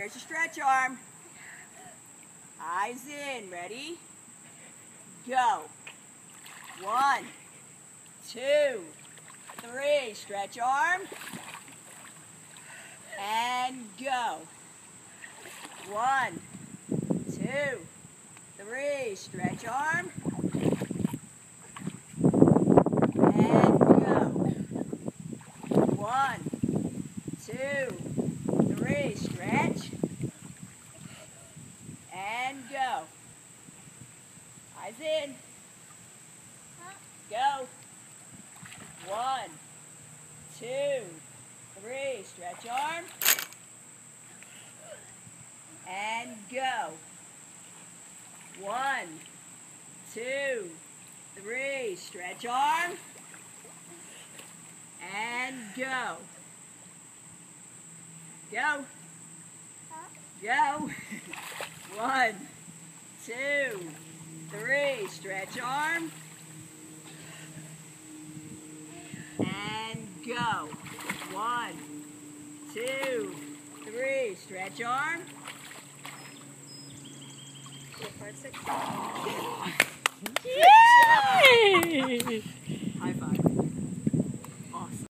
Where's your stretch arm? Eyes in. Ready? Go. 1, 2, 3. Stretch arm. And go. 1, 2, 3. Stretch arm. And go. 1, 2, 3. Stretch. And go. Eyes in. Go. 1, 2, 3. Stretch arm. And go. 1, 2, 3. Stretch arm. And go. Go. Go. 1, 2, 3. Stretch arm. And go. 1, 2, 3. Stretch arm. 4, 5, 6. Yay!